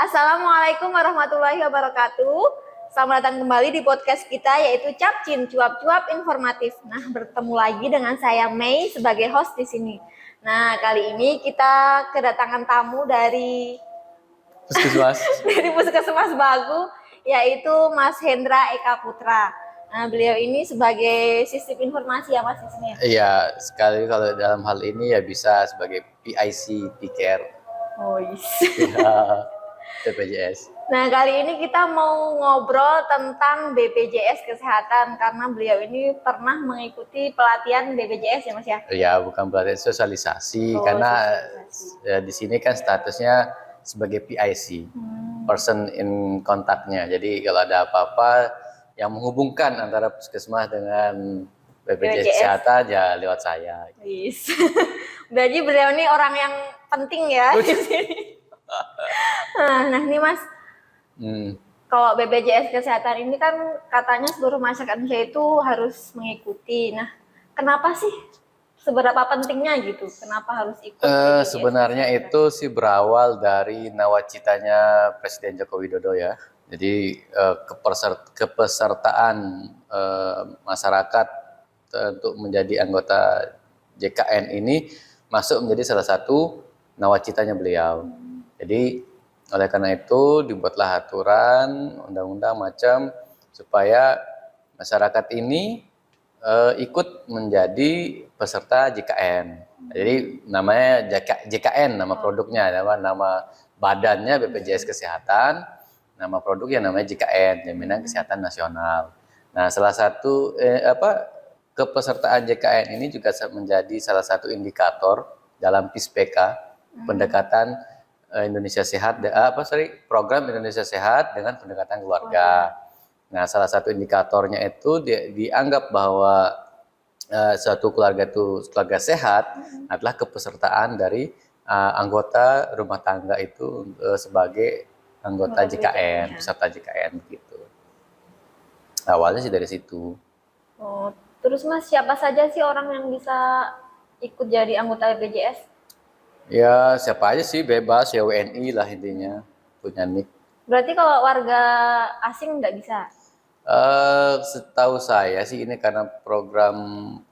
Assalamualaikum warahmatullahi wabarakatuh. Selamat datang kembali di podcast kita yaitu Capcin Cuap-Cuap Informatif. Nah, bertemu lagi dengan saya Mei sebagai host di sini. Nah, kali ini kita kedatangan tamu dari Puskesmas. dari Puskesmas Bagu yaitu Mas Hendra Eka Putra. Nah, beliau ini sebagai sistem informasi ya Mas di sini. Iya, sekali kalau dalam hal ini ya bisa sebagai PIC, P-Care. Oh, yes. Ya, BPJS. Nah, kali ini kita mau ngobrol tentang BPJS Kesehatan karena beliau ini pernah mengikuti pelatihan BPJS ya Mas ya? Ya, bukan berarti sosialisasi, Oh, karena sosialisasi. ya, di sini kan statusnya sebagai PIC, person in kontaknya. Jadi kalau ada apa-apa yang menghubungkan antara puskesmas dengan BPJS Kesehatan ya lewat saya. Yes. Berarti beliau ini orang yang penting ya di sini. Nah, ini Mas, kalau BPJS Kesehatan ini kan katanya seluruh masyarakat Indonesia itu harus mengikuti. Nah, kenapa sih? Seberapa pentingnya gitu? Kenapa harus ikut? Sebenarnya itu sih berawal dari nawacitanya Presiden Joko Widodo ya. Jadi kepesertaan masyarakat untuk menjadi anggota JKN ini masuk menjadi salah satu nawacitanya beliau. Jadi oleh karena itu dibuatlah aturan, undang-undang macam supaya masyarakat ini ikut menjadi peserta JKN. Jadi namanya JKN, nama produknya, nama badannya BPJS Kesehatan, nama produknya namanya JKN, Jaminan Kesehatan Nasional. Nah, salah satu kepesertaan JKN ini juga menjadi salah satu indikator dalam PISPK, pendekatan Indonesia Sehat, program Indonesia Sehat dengan pendekatan keluarga. Nah, salah satu indikatornya itu dianggap bahwa suatu keluarga itu keluarga sehat adalah kepesertaan dari anggota rumah tangga itu sebagai anggota JKN, peserta JKN begitu. Awalnya sih dari situ. Oh, terus Mas, siapa saja sih orang yang bisa ikut jadi anggota BPJS? Ya, siapa aja sih, bebas, ya WNI lah intinya, punya NIK. Berarti kalau warga asing nggak bisa? Setahu saya sih ini karena program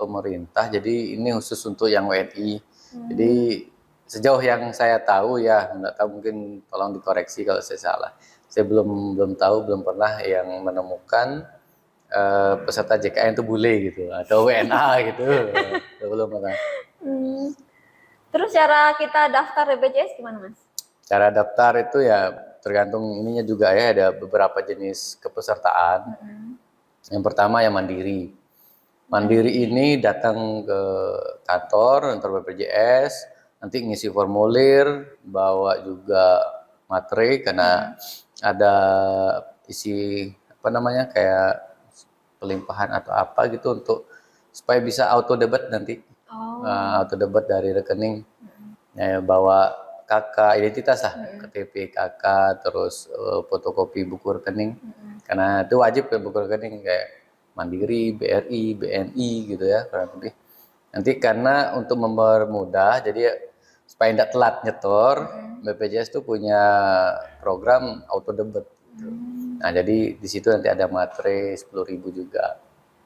pemerintah, jadi ini khusus untuk yang WNI. Jadi sejauh yang saya tahu ya, nggak tahu mungkin tolong dikoreksi kalau saya salah. Saya belum tahu, belum pernah yang menemukan peserta JKN itu bule gitu atau WNA gitu, belum pernah. Terus cara kita daftar BPJS gimana Mas? Cara daftar itu ya tergantung ininya juga ya, ada beberapa jenis kepesertaan. Yang pertama yang mandiri. Mandiri ini datang ke kantor BPJS, nanti ngisi formulir, bawa juga materi karena ada isi kayak pelimpahan atau apa gitu untuk supaya bisa auto debit nanti. Auto debit dari rekening. Ya, bawa KK identitas lah, KTP KK, terus fotokopi buku rekening, karena itu wajib ke buku rekening kayak Mandiri, BRI, BNI gitu ya kurang lebih. Nanti karena untuk mempermudah, jadi supaya tidak telat nyetor, BPJS itu punya program auto debit. Gitu. Nah jadi di situ nanti ada materi 10.000 juga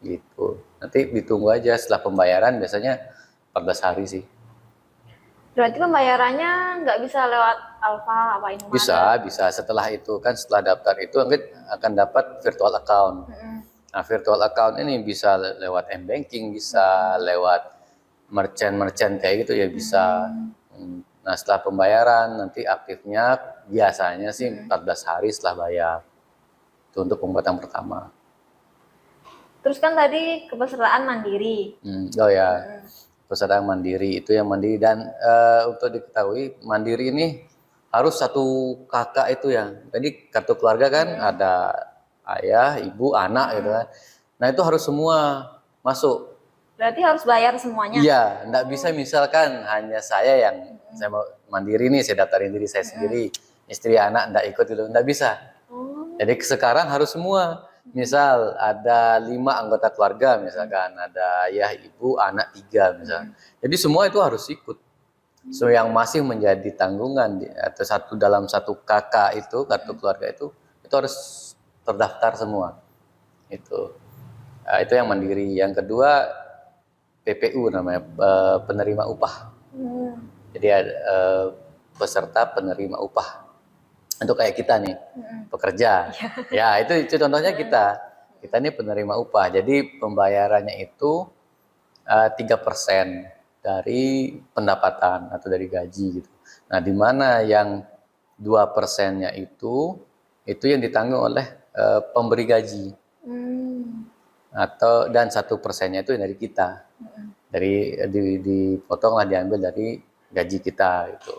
gitu. Nanti ditunggu aja setelah pembayaran, biasanya 14 hari sih. Berarti pembayarannya nggak bisa lewat Alfa apa ini? Bisa. Setelah itu kan, setelah daftar itu akan dapat virtual account. Nah, virtual account ini bisa lewat m-banking, bisa lewat merchant kayak gitu ya bisa. Nah, setelah pembayaran nanti aktifnya biasanya sih 14 hari setelah bayar. Itu untuk pembuatan pertama. Terus kan tadi kepesertaan mandiri. Oh ya. Pesertaan mandiri itu yang mandiri, dan untuk diketahui mandiri ini harus satu kakak itu ya. Jadi kartu keluarga kan ada ayah, ibu, anak gitu kan. Nah itu harus semua masuk. Berarti harus bayar semuanya? Iya, enggak bisa misalkan hanya saya yang saya mau mandiri nih, saya daftarin diri saya sendiri, istri anak enggak ikut itu, enggak bisa. Jadi sekarang harus semua. Misal ada 5 anggota keluarga, misalkan ada ayah, ibu, anak 3 misalkan. Jadi semua itu harus ikut. So yang masih menjadi tanggungan atau dalam satu KK itu, kartu keluarga itu harus terdaftar semua. Itu yang mandiri. Yang kedua PPU namanya, penerima upah. Jadi ada peserta penerima upah. Untuk kayak kita nih, pekerja. Ya, itu contohnya kita. Kita ini penerima upah. Jadi pembayarannya itu 3% dari pendapatan atau dari gaji gitu. Nah, di mana yang 2%-nya itu yang ditanggung oleh pemberi gaji. Dan 1%-nya itu dari kita. Dipotonglah, diambil dari gaji kita gitu.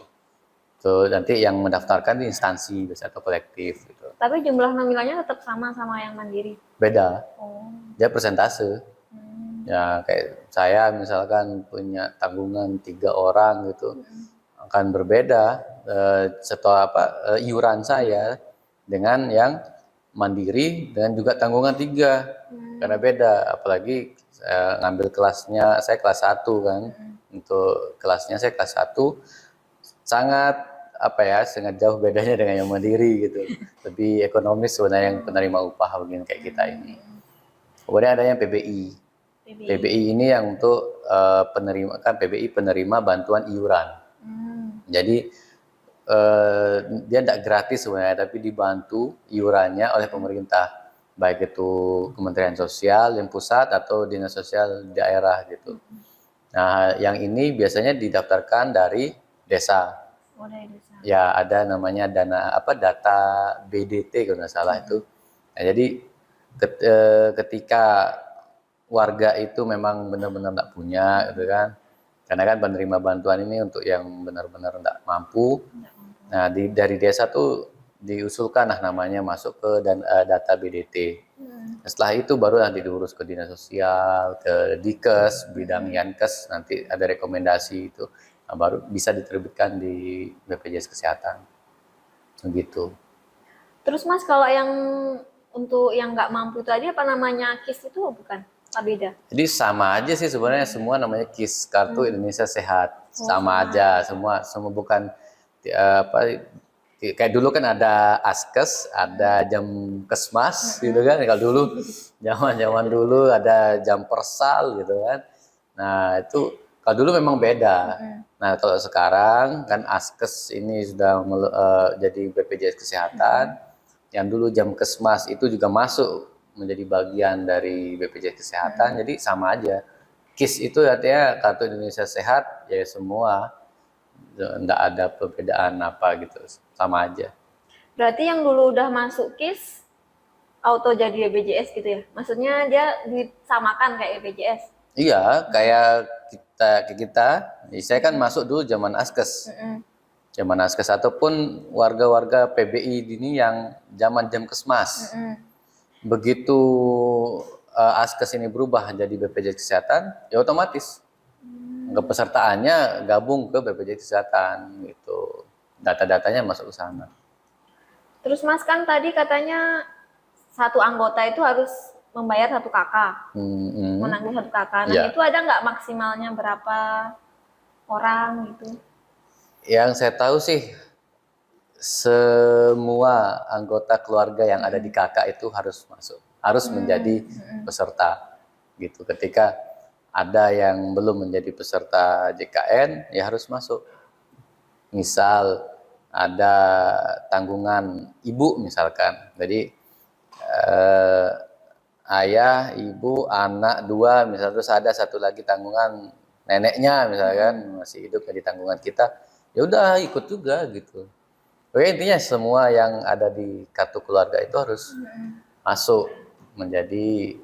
So, nanti yang mendaftarkan di instansi biasa atau kolektif gitu. Tapi jumlah nominalnya tetap sama yang mandiri? Beda. Dia persentase. Ya kayak saya misalkan punya tanggungan 3 orang gitu, akan berbeda setelah iuran saya dengan yang mandiri dan juga tanggungan 3, karena beda. Apalagi ngambil kelasnya, saya kelas 1 kan, untuk kelasnya saya kelas 1, sangat sangat jauh bedanya dengan yang mandiri gitu. Lebih ekonomis sebenarnya yang penerima upah begini kayak kita ini. Kemudian ada yang PBI. PBI ini yang untuk PBI penerima bantuan iuran. Jadi dia tidak gratis sebenarnya, tapi dibantu iurannya oleh pemerintah, baik itu Kementerian Sosial yang pusat atau Dinas Sosial daerah gitu. Nah, yang ini biasanya didaftarkan dari desa. Dari desa. Ya, ada namanya data BDT kalau nggak salah itu. Nah, jadi ketika warga itu memang benar-benar tidak punya gitu kan, karena kan penerima bantuan ini untuk yang benar-benar tidak mampu. Nah, dari desa tuh diusulkan namanya masuk ke data BDT. Setelah itu baru nanti diurus ke dinas sosial, ke Dikes, bidang Yankes, nanti ada rekomendasi itu, baru bisa diterbitkan di BPJS Kesehatan begitu. Terus Mas, kalau yang untuk yang nggak mampu tadi apa namanya, KIS itu bukan? Beda. Jadi sama aja sih sebenarnya, semua namanya KIS, Kartu Indonesia Sehat. Sama aja semua bukan kayak dulu kan ada Askes, ada jam Kesmas gitu kan. Kalau dulu zaman dulu ada jam Persal gitu kan. Nah, itu kalau dulu memang beda. Nah, kalau sekarang kan Askes ini sudah jadi BPJS Kesehatan. Yang dulu jam Kesmas itu juga masuk menjadi bagian dari BPJS Kesehatan, jadi sama aja. KIS itu artinya Kartu Indonesia Sehat, ya semua, enggak ada perbedaan apa gitu, sama aja. Berarti yang dulu udah masuk KIS, auto jadi BPJS gitu ya? Maksudnya dia disamakan kayak BPJS? Iya, kayak kita, saya kan masuk dulu zaman Askes. Zaman Askes ataupun warga-warga PBI ini yang zaman jam Kesmas. Begitu Askes ini berubah jadi BPJS Kesehatan, ya otomatis kepesertaannya gabung ke BPJS Kesehatan gitu. Data-datanya masuk ke sana. Terus Mas kan tadi katanya satu anggota itu harus membayar 1 KK, menanggung 1 KK. Nah, itu ada nggak maksimalnya berapa orang gitu? Yang saya tahu sih semua anggota keluarga yang ada di KK itu harus masuk, harus menjadi peserta gitu. Ketika ada yang belum menjadi peserta JKN, ya harus masuk. Misal ada tanggungan ibu misalkan, jadi ayah, ibu, anak 2 misalnya, terus ada satu lagi tanggungan neneknya misalkan masih hidup, jadi tanggungan kita, ya udah ikut juga gitu. Oke, intinya semua yang ada di kartu keluarga itu harus masuk menjadi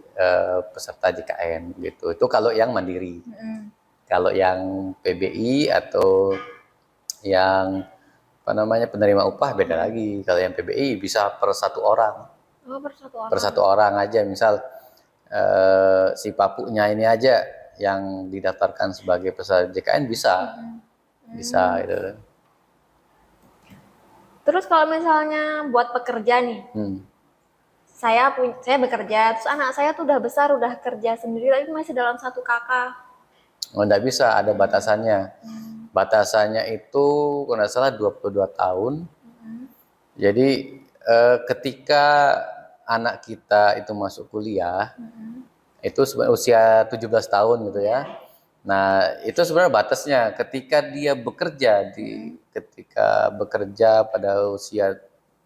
peserta JKN gitu. Itu kalau yang mandiri. Kalau yang PBI atau yang penerima upah beda lagi. Kalau yang PBI bisa per 1 orang. Oh, per 1 orang. Per 1 orang aja. Misal si papunya ini aja yang didaftarkan sebagai peserta JKN bisa. Bisa gitu. Terus kalau misalnya buat pekerja nih, saya bekerja, terus anak saya tuh udah besar, udah kerja sendiri, tapi masih dalam 1 KK. Oh, enggak bisa, ada batasannya. Batasannya itu kalau nggak salah 22 tahun. Jadi ketika anak kita itu masuk kuliah, itu usia 17 tahun gitu ya. Nah, itu sebenarnya batasnya ketika dia bekerja ketika bekerja pada usia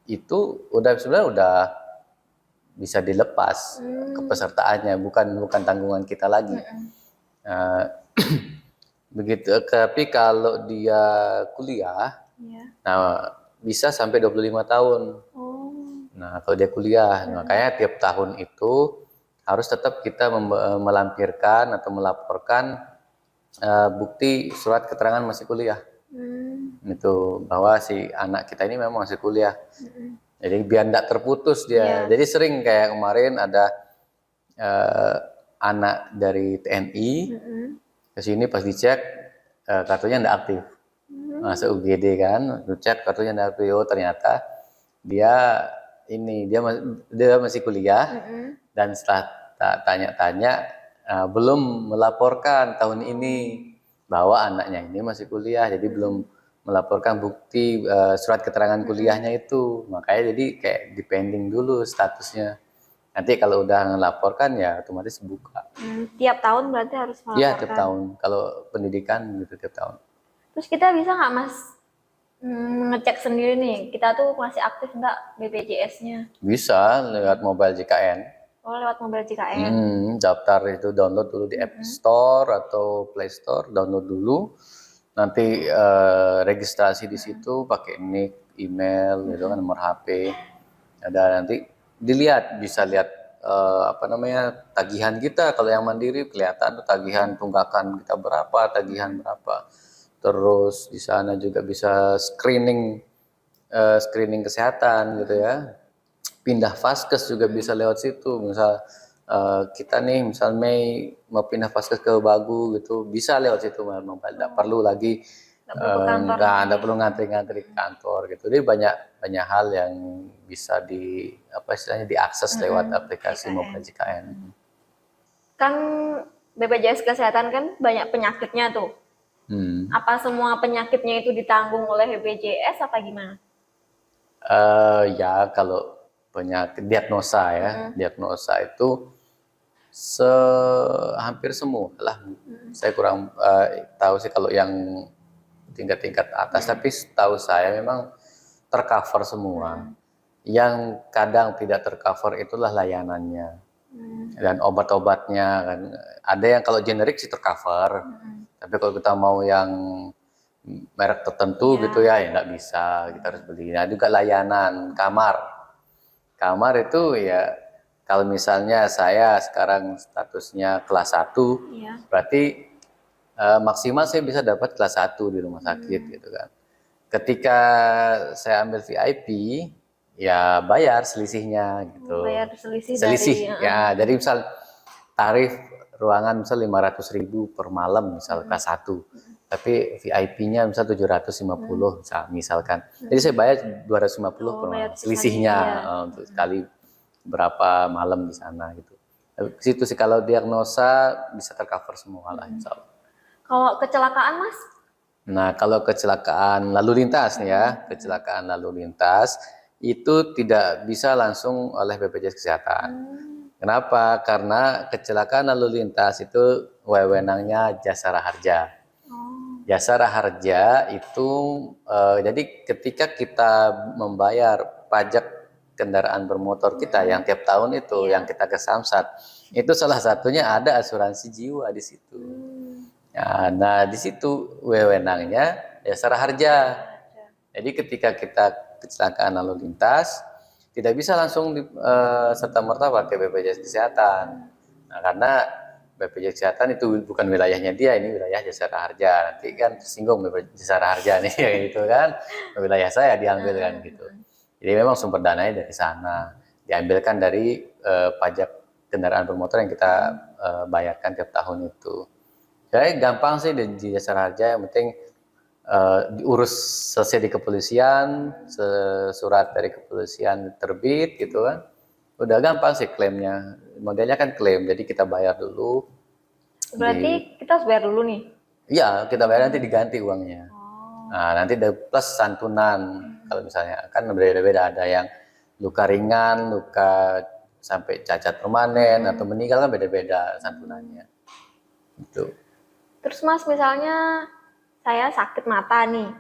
itu sebenarnya udah bisa dilepas kepesertaannya, bukan tanggungan kita lagi. Nah, begitu. Tapi kalau dia kuliah, nah bisa sampai 25 tahun. Nah, kalau dia kuliah, makanya tiap tahun itu harus tetap kita melampirkan atau melaporkan bukti surat keterangan masih kuliah. Itu bahwa si anak kita ini memang masih kuliah. Jadi biar tidak terputus dia. Jadi sering kayak kemarin ada anak dari TNI ke sini, pas dicek kartunya tidak aktif. Masuk UGD kan, cek kartunya tidak aktif. Oh, ternyata dia masih kuliah. Dan setelah tanya-tanya belum melaporkan tahun ini bahwa anaknya ini masih kuliah, jadi belum melaporkan bukti surat keterangan kuliahnya itu. Makanya jadi kayak dipending dulu statusnya. Nanti kalau udah melaporkan ya otomatis buka. Tiap tahun berarti harus melaporkan? Iya, tiap tahun. Kalau pendidikan gitu tiap tahun. Terus kita bisa nggak Mas ngecek sendiri nih, kita tuh masih aktif nggak BPJS-nya? Bisa lewat mobile JKN. Oh, lewat mobile JKN. Daftar itu download dulu di App Store atau Play Store, download dulu. Nanti registrasi di situ pakai nick, email, gitu kan, nomor HP. Ada nanti dilihat, bisa lihat tagihan kita. Kalau yang mandiri kelihatan tuh tagihan tunggakan kita berapa, tagihan berapa. Terus di sana juga bisa screening kesehatan gitu ya. Pindah vaskes juga bisa lewat situ. Misal kita nih, misal Mei mau pindah vaskes ke Bagu gitu, bisa lewat situ mobile. Tidak perlu lagi nggak perlu ngantri-ngantri ke kantor gitu. Jadi banyak hal yang bisa diakses lewat aplikasi mobile JKN. Kan BPJS Kesehatan kan banyak penyakitnya tuh. Apa semua penyakitnya itu ditanggung oleh BPJS apa gimana? Ya kalau penyakit diagnosa itu hampir semua lah. Saya kurang tahu sih kalau yang tingkat atas, tapi tahu saya memang tercover semua. Yang kadang tidak tercover itulah layanannya dan obat-obatnya kan. Ada yang kalau generik sih tercover, tapi kalau kita mau yang merek tertentu gitu ya nggak bisa, kita harus beli. Nah juga layanan kamar itu ya, kalau misalnya saya sekarang statusnya kelas 1, berarti maksimal saya bisa dapat kelas 1 di rumah sakit gitu kan. Ketika saya ambil VIP ya bayar selisihnya gitu. Bayar selisih ya, dari misal tarif ruangan misal 500.000 per malam misal kelas 1. Tapi VIP-nya misal 750 misalkan. Jadi saya bayar 250 per malam selisihnya untuk sekali berapa malam di sana gitu. Di situ sih kalau diagnosa bisa tercover semua lah insya Allah. Kalau kecelakaan Mas? Nah kalau kecelakaan lalu lintas nih ya, kecelakaan lalu lintas itu tidak bisa langsung oleh BPJS Kesehatan. Kenapa? Karena kecelakaan lalu lintas itu wewenangnya Jasara Harja. Jasara Harja itu jadi ketika kita membayar pajak kendaraan bermotor kita yang tiap tahun itu yang kita ke Samsat, itu salah satunya ada asuransi jiwa di situ. Nah di situ wewenangnya Jasara Harja. Jadi ketika kita kecelakaan lalu lintas tidak bisa langsung serta-merta pakai BPJS Kesehatan. Nah, karena BPJS Kesehatan itu bukan wilayahnya dia, ini wilayah Jasara Harja. Nanti kan tersinggung BPJS Jasara Harja nih gitu kan. Wilayah saya diambil kan gitu. Jadi memang sumber dananya dari sana. Diambilkan dari pajak kendaraan bermotor yang kita bayarkan tiap tahun itu. Jadi gampang sih di Jasara Harja, yang penting diurus selesai di kepolisian, surat dari kepolisian terbit gitu kan, udah gampang sih klaimnya. Modelnya kan klaim, jadi kita bayar dulu. Berarti kita harus bayar dulu nih? Iya, kita bayar nanti diganti uangnya. Oh. Nah, nanti ada plus santunan. Kalau misalnya kan beda-beda, ada yang luka ringan, luka sampai cacat permanen atau meninggal kan beda-beda santunannya. Itu. Terus Mas, misalnya saya sakit mata nih,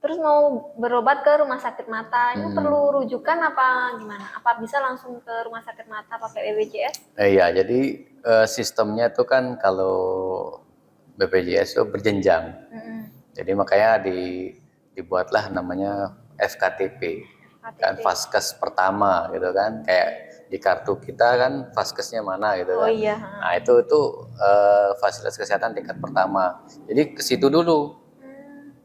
terus mau berobat ke rumah sakit mata, ini perlu rujukan apa gimana? Apa bisa langsung ke rumah sakit mata pakai BPJS? Iya, jadi sistemnya itu kan kalau BPJS itu berjenjang. Jadi makanya dibuatlah namanya FKTP, kan Vaskes pertama gitu kan, kayak di kartu kita kan Vaskesnya mana gitu Oh kan. iya. Nah itu fasilitas kesehatan tingkat pertama. Jadi ke situ dulu.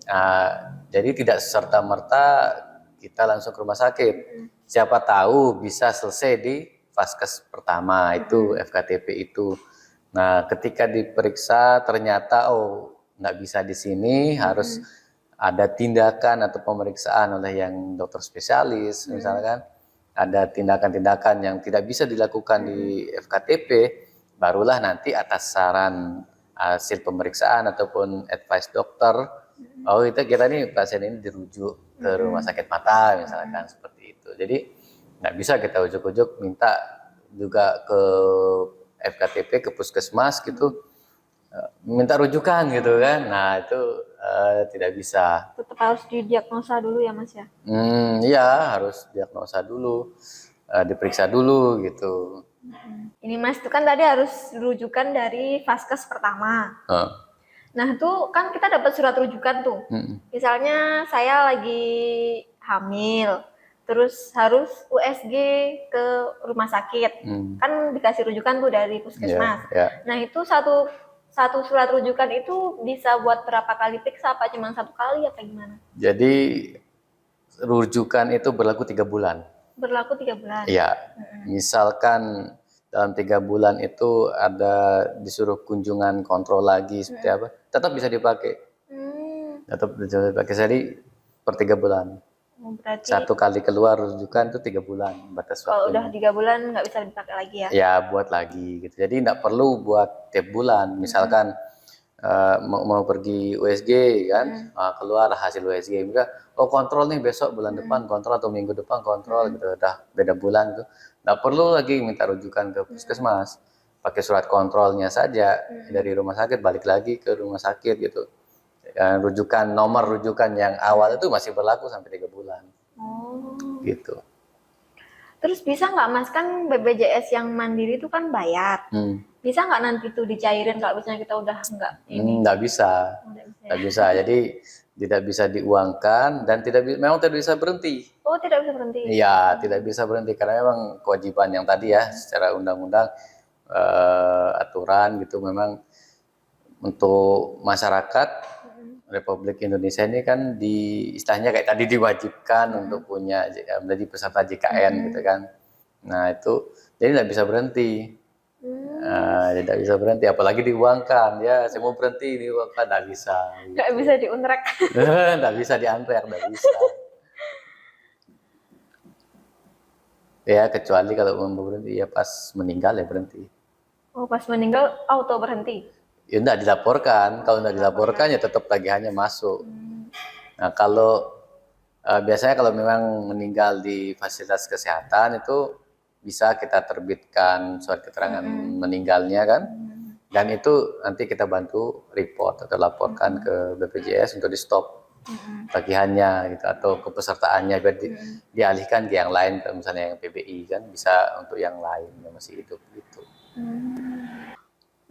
Nah, jadi tidak serta merta kita langsung ke rumah sakit. Siapa tahu bisa selesai di Vaskes pertama itu FKTP itu. Nah, ketika diperiksa ternyata nggak bisa di sini, harus ada tindakan atau pemeriksaan oleh yang dokter spesialis, misalkan ada tindakan-tindakan yang tidak bisa dilakukan di FKTP, barulah nanti atas saran hasil pemeriksaan ataupun advice dokter, kita nih pasien ini dirujuk ke rumah sakit mata, misalkan seperti itu. Jadi nggak bisa kita ujuk-ujuk minta juga ke FKTP ke puskesmas gitu minta rujukan gitu kan. Nah itu tidak bisa. Tetap harus didiagnosa dulu ya Mas ya? Iya harus diagnosa dulu, diperiksa dulu gitu. Ini Mas, itu kan tadi harus rujukan dari Vaskes pertama. Nah itu kan kita dapat surat rujukan tuh. Misalnya saya lagi hamil, terus harus USG ke rumah sakit. Kan dikasih rujukan tuh dari puskesmas. Nah itu satu surat rujukan itu bisa buat berapa kali periksa, apa cuma 1 kali apa gimana? Jadi rujukan itu berlaku 3 bulan. Berlaku 3 bulan? Iya. Misalkan dalam 3 bulan itu ada disuruh kunjungan kontrol lagi seperti apa, tetap bisa dipakai. Tetap bisa dipakai. Jadi per 3 bulan. Berarti 1 kali keluar rujukan itu 3 bulan batas waktu. Kalau udah 3 bulan nggak bisa dipakai lagi ya? Ya buat lagi gitu. Jadi nggak perlu buat tiap bulan. Misalkan mau pergi USG kan, keluar hasil USG, kontrol nih besok bulan depan kontrol atau minggu depan kontrol gitu, udah beda bulan tuh, nggak perlu lagi minta rujukan ke puskesmas, pakai surat kontrolnya saja dari rumah sakit balik lagi ke rumah sakit gitu. Nomor rujukan yang awal itu masih berlaku sampai 3 bulan. Gitu. Terus bisa nggak Mas, kan BPJS yang mandiri itu kan bayar. Bisa nggak nanti tuh dicairin kalau misalnya kita udah nggak ini? Nggak bisa. Nggak bisa. Jadi tidak bisa diuangkan dan memang tidak bisa berhenti. Oh, tidak bisa berhenti? Iya, tidak bisa berhenti karena memang kewajiban yang tadi ya secara undang-undang aturan gitu memang untuk masyarakat Republik Indonesia ini kan istilahnya kayak tadi diwajibkan untuk punya menjadi peserta JKN gitu kan. Nah itu jadi nggak bisa berhenti. Tidak bisa berhenti, apalagi diuangkan ya. Saya mau berhenti diuangkan nggak bisa. Nggak bisa diunrek. Nggak bisa diantrek, nggak bisa. Ya kecuali kalau mau berhenti ya pas meninggal ya berhenti. Oh pas meninggal auto berhenti? Ya nggak dilaporkan. Kalau nggak dilaporkan ya tetap tagihannya masuk. Nah kalau biasanya kalau memang meninggal di fasilitas kesehatan itu bisa kita terbitkan surat keterangan meninggalnya kan, dan itu nanti kita bantu report atau laporkan ke BPJS untuk di stop tagihannya gitu atau kepesertaannya biar dialihkan ke yang lain, misalnya yang PBI kan bisa untuk yang lain yang masih hidup gitu.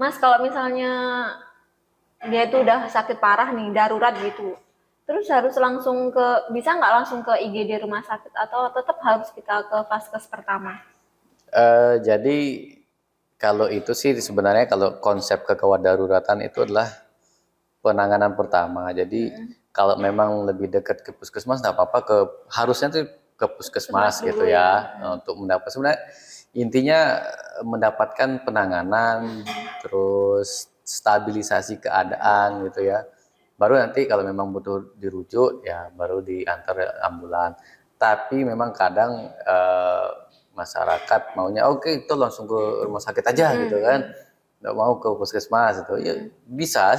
Mas kalau misalnya dia itu udah sakit parah nih, darurat gitu, terus harus bisa nggak langsung ke IGD rumah sakit atau tetap harus kita ke Vaskes pertama? Jadi kalau itu sih sebenarnya kalau konsep kekewadaruratan itu adalah penanganan pertama. Jadi kalau memang lebih dekat ke puskesmas nggak apa-apa, harusnya tuh ke puskesmas gitu ya, untuk mendapat sebenarnya intinya mendapatkan penanganan terus stabilisasi keadaan gitu ya. Baru nanti kalau memang butuh dirujuk ya baru diantar ambulan. Tapi memang kadang masyarakat maunya oke itu langsung ke rumah sakit aja gitu kan. nggak mau ke puskesmas itu, ya bisa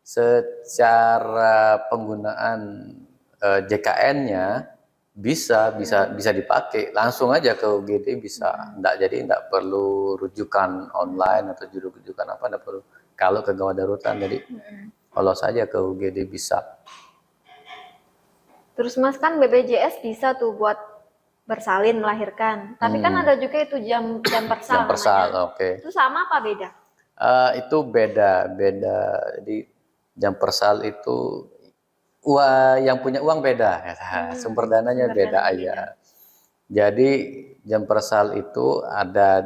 secara penggunaan JKN-nya bisa dipakai langsung aja ke UGD bisa, nggak perlu rujukan online atau rujukan apa, nggak perlu. Kalau ke gawat darurat jadi kalau saja ke UGD bisa. Terus Mas kan BPJS bisa tuh buat bersalin melahirkan, tapi kan ada juga itu jam persal. Jam persal, oke. Itu sama apa beda? Itu beda. Jadi jam persal itu yang punya uang beda, sumber dananya beda aja. Jadi jam persal itu ada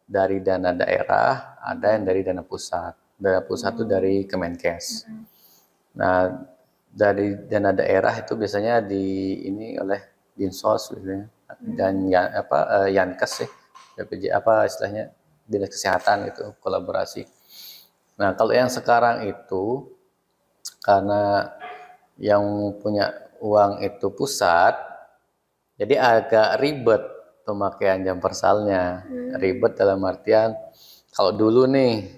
dari dana daerah, ada yang dari dana pusat. Dana pusat itu dari Kemenkes. Nah, dari dana daerah itu biasanya ini oleh Dinsos biasanya, dan Yankes sih, BPJ istilahnya Dinas Kesehatan itu kolaborasi. Nah, kalau yang sekarang itu karena yang punya uang itu pusat, jadi agak ribet pemakaian jam persalnya. Ribet dalam artian kalau dulu nih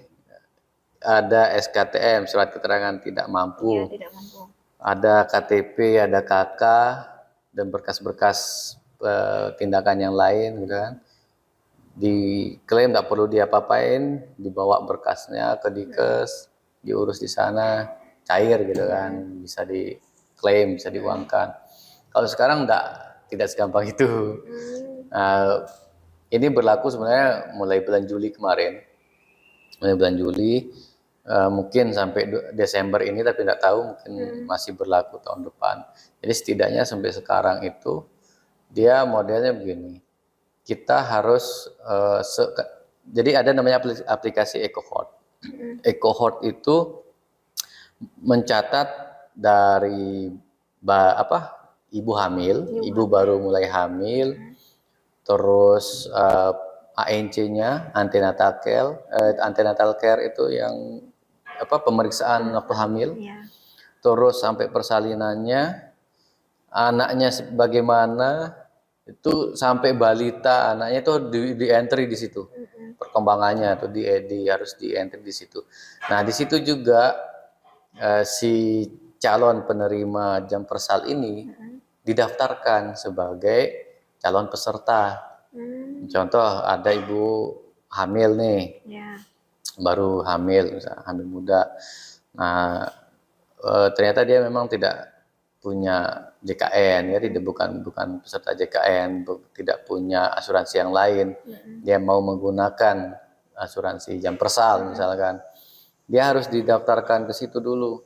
ada SKTM, surat keterangan tidak mampu. Iya, tidak mampu. Ada KTP, ada KK, dan berkas-berkas tindakan yang lain gitu kan. Diklaim nggak perlu diapa-apain, dibawa berkasnya ke Dikes, diurus di sana, cair gitu kan, bisa diklaim, bisa diuangkan. Kalau sekarang tidak segampang itu. Nah, ini berlaku sebenarnya mulai bulan Juli kemarin. Mulai bulan Juli, mungkin sampai Desember ini, tapi tidak tahu, mungkin masih berlaku tahun depan. Jadi setidaknya sampai sekarang itu dia modelnya begini. Kita harus jadi ada namanya aplikasi EcoHeart. EcoHeart itu mencatat dari ibu hamil, ibu baru mulai hamil, terus ANC-nya, antenatal care itu yang pemeriksaan waktu hamil, terus sampai persalinannya, anaknya bagaimana, itu sampai balita anaknya itu di entry di situ, perkembangannya tuh harus di entry di situ. Nah di situ juga si calon penerima jam persal ini didaftarkan sebagai calon peserta. Contoh ada ibu hamil nih, baru hamil, misalnya hamil muda. Nah ternyata dia memang tidak punya JKN, ya, bukan peserta JKN, tidak punya asuransi yang lain. Dia mau menggunakan asuransi jam persal misalkan, dia harus didaftarkan ke situ dulu.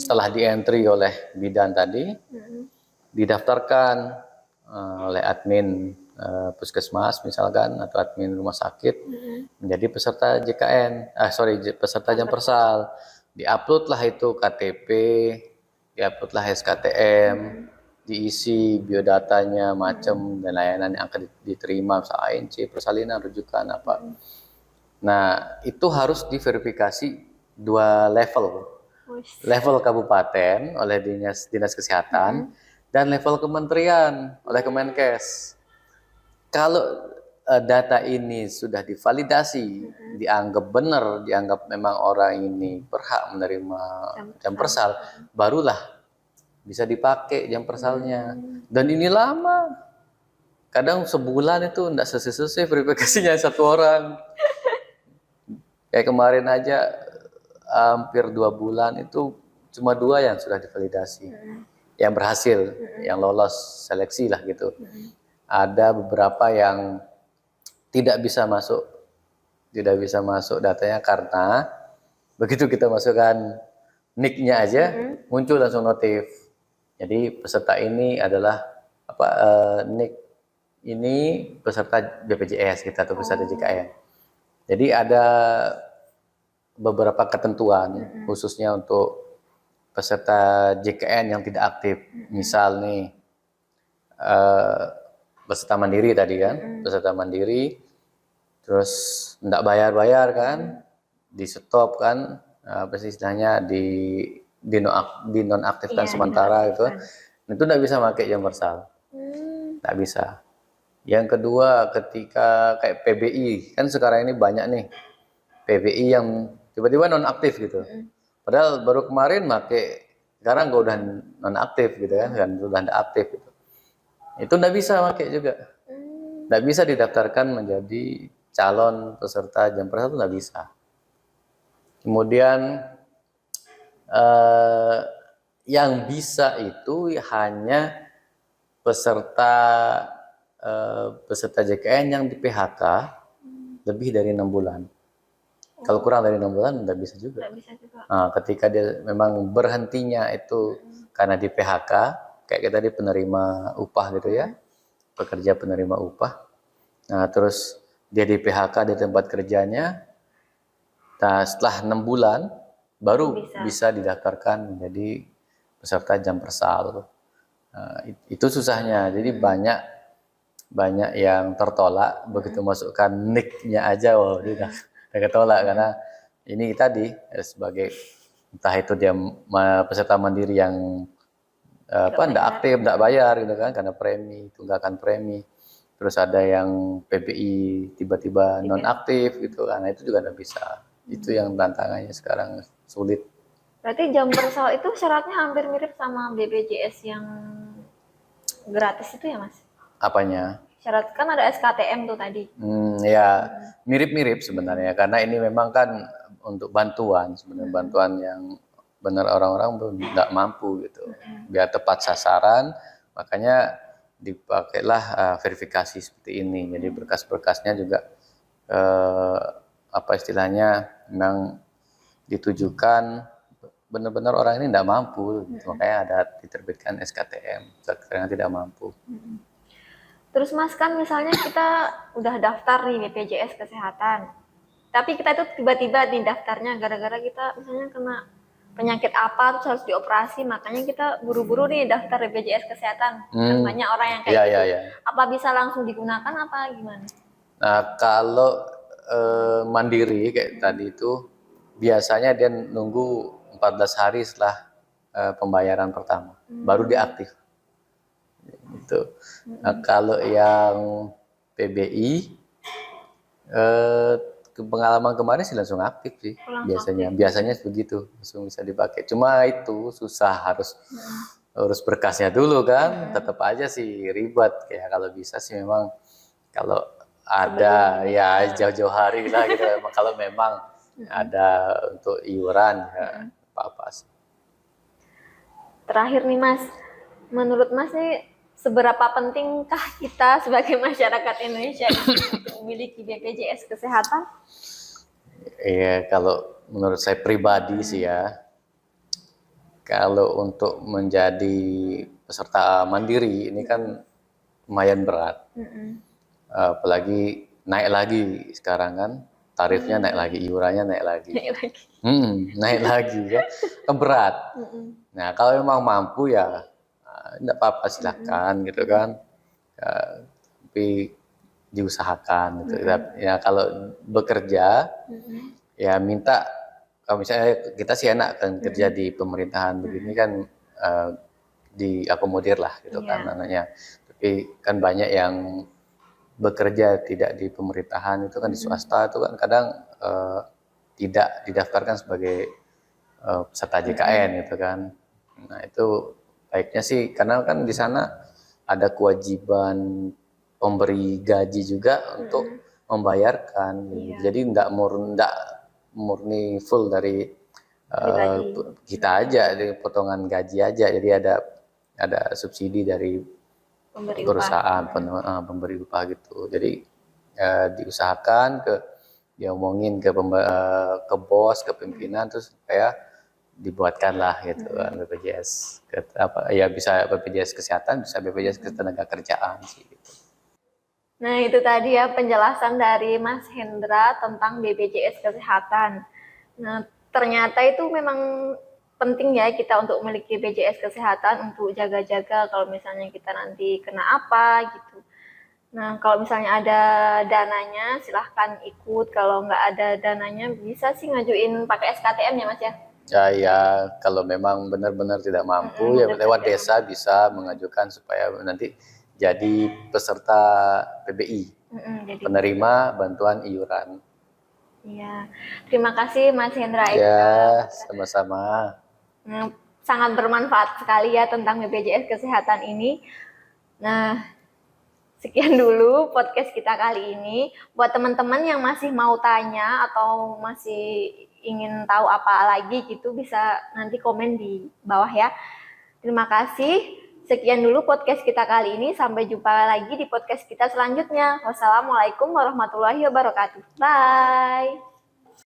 Setelah di-entry oleh bidan tadi, didaftarkan oleh admin puskesmas misalkan atau admin rumah sakit menjadi peserta JKN, peserta jam persal. Diupload lah itu KTP, diupload lah SKTM, diisi biodatanya macam dan layanan yang akan diterima, misalnya ANC, persalinan, rujukan apa. Nah itu harus diverifikasi 2 level, level kabupaten oleh dinas kesehatan dan level kementerian oleh Kemenkes. Kalau data ini sudah divalidasi, dianggap benar, dianggap memang orang ini berhak menerima jam persal, barulah bisa dipakai jam persalnya. Dan ini lama, kadang sebulan itu tidak selesai verifikasinya satu orang. Kayak kemarin aja hampir 2 bulan itu cuma 2 yang sudah divalidasi, yang berhasil, yang lolos seleksi lah gitu. Ada beberapa yang tidak bisa masuk datanya karena begitu kita masukkan nick-nya aja muncul langsung notif. Jadi peserta ini adalah nick ini peserta BPJS kita atau peserta JKN. Jadi ada beberapa ketentuan khususnya untuk peserta JKN yang tidak aktif. Misal nih peserta mandiri tadi kan, peserta mandiri terus enggak bayar kan, di stop kan, istilahnya dinonaktifkan sementara gitu. Itu enggak bisa pakai jam persal. Enggak bisa. Yang kedua, ketika kayak PBI, kan sekarang ini banyak nih PBI yang tiba-tiba nonaktif gitu. Padahal baru kemarin sekarang gue udah nonaktif gitu kan udah nggak aktif gitu. Itu nggak bisa pakai juga. Nggak bisa didaftarkan menjadi calon peserta jam per satu, nggak bisa. Kemudian yang bisa itu hanya peserta JKN yang di PHK lebih dari 6 bulan. Kalau kurang dari 6 bulan nggak bisa juga. Nggak bisa juga. Nah, ketika dia memang berhentinya itu karena di PHK, kayak kita di penerima upah gitu ya, pekerja penerima upah. Nah, terus dia di PHK di tempat kerjanya. Nah, setelah 6 bulan baru bisa didaftarkan menjadi peserta jam persal. Nah, itu susahnya. Jadi banyak yang tertolak begitu masukkan nick-nya aja, dia udah ketolak karena ini tadi sebagai entah itu dia peserta mandiri yang nggak aktif, nggak bayar gitu kan karena tunggakan premi. Terus ada yang PBI tiba-tiba nonaktif gitu, karena itu juga nggak bisa. Itu yang tantangannya sekarang sulit. Berarti jam persal itu syaratnya hampir mirip sama BPJS yang gratis itu ya Mas? Apanya? Syarat kan ada SKTM tuh tadi. Ya mirip-mirip sebenarnya karena ini memang kan untuk bantuan sebenarnya, bantuan yang benar orang-orang belum nggak mampu gitu. Biar tepat sasaran, makanya dipakailah verifikasi seperti ini. Jadi berkas-berkasnya juga apa istilahnya memang ditujukan benar-benar orang ini tidak mampu, makanya ada diterbitkan SKTM yang tidak mampu. Terus Mas, kan misalnya kita udah daftar nih BPJS Kesehatan, tapi kita itu tiba-tiba di daftarnya gara-gara kita misalnya kena penyakit apa terus harus dioperasi, makanya kita buru-buru nih daftar BPJS Kesehatan. Kan banyak orang yang kayak gitu. Apa bisa langsung digunakan apa gimana? Nah, kalau mandiri kayak tadi itu biasanya dia nunggu 14 hari setelah pembayaran pertama baru diaktif. Gitu. Nah, kalau yang PBI pengalaman kemarin sih langsung aktif sih biasanya begitu, langsung bisa dipakai. Cuma itu susah, harus berkasnya dulu kan, tetap aja sih ribet. Kayak kalau bisa sih memang kalau ada ya jauh-jauh hari lah gitu. Kalau memang ada untuk iuran ya apa-apa sih. Terakhir nih Mas, menurut Mas nih seberapa pentingkah kita sebagai masyarakat Indonesia untuk memiliki BPJS Kesehatan? Iya, kalau menurut saya pribadi sih ya, kalau untuk menjadi peserta mandiri ini kan lumayan berat. Apalagi naik lagi sekarang kan, tarifnya naik lagi, iurannya naik lagi. Naik lagi kan berat. Nah, kalau memang mampu ya enggak apa-apa, silakan gitu kan. Tapi diusahakan gitu. Ya kalau bekerja ya minta, kalau misalnya kita sih enak kan kerja di pemerintahan begini kan diakomodir lah gitu kan anaknya. Tapi kan banyak yang bekerja tidak di pemerintahan itu kan di swasta itu kan kadang tidak didaftarkan sebagai peserta JKN gitu kan. Nah, itu baiknya sih karena kan di sana ada kewajiban pemberi gaji juga untuk membayarkan. Jadi enggak murni full dari kita aja, dari potongan gaji aja. Jadi ada subsidi dari perusahaan pemberi upah gitu. Jadi diusahakan diomongin ke bos, ke pimpinan, terus supaya dibuatkanlah gitu kan BPJS bisa BPJS Kesehatan, bisa BPJS Ketenagakerjaan sih gitu. Nah, itu tadi ya penjelasan dari Mas Hendra tentang BPJS Kesehatan. Nah, ternyata itu memang penting ya kita untuk memiliki BPJS Kesehatan untuk jaga-jaga kalau misalnya kita nanti kena apa gitu. Nah, kalau misalnya ada dananya silahkan ikut, kalau nggak ada dananya bisa sih ngajuin pakai SKTM ya Mas ya? Ya, kalau memang benar-benar tidak mampu ya lewat desa bisa mengajukan supaya nanti jadi peserta PBI, penerima bantuan iuran. Iya. Terima kasih Mas Hendra Eka. Ya, sama-sama. Sangat bermanfaat sekali ya tentang BPJS Kesehatan ini. Nah, sekian dulu podcast kita kali ini. Buat teman-teman yang masih mau tanya atau masih ingin tahu apa lagi gitu, bisa nanti komen di bawah ya. Terima kasih. Sekian dulu podcast kita kali ini. Sampai jumpa lagi di podcast kita selanjutnya. Wassalamualaikum warahmatullahi wabarakatuh. Bye.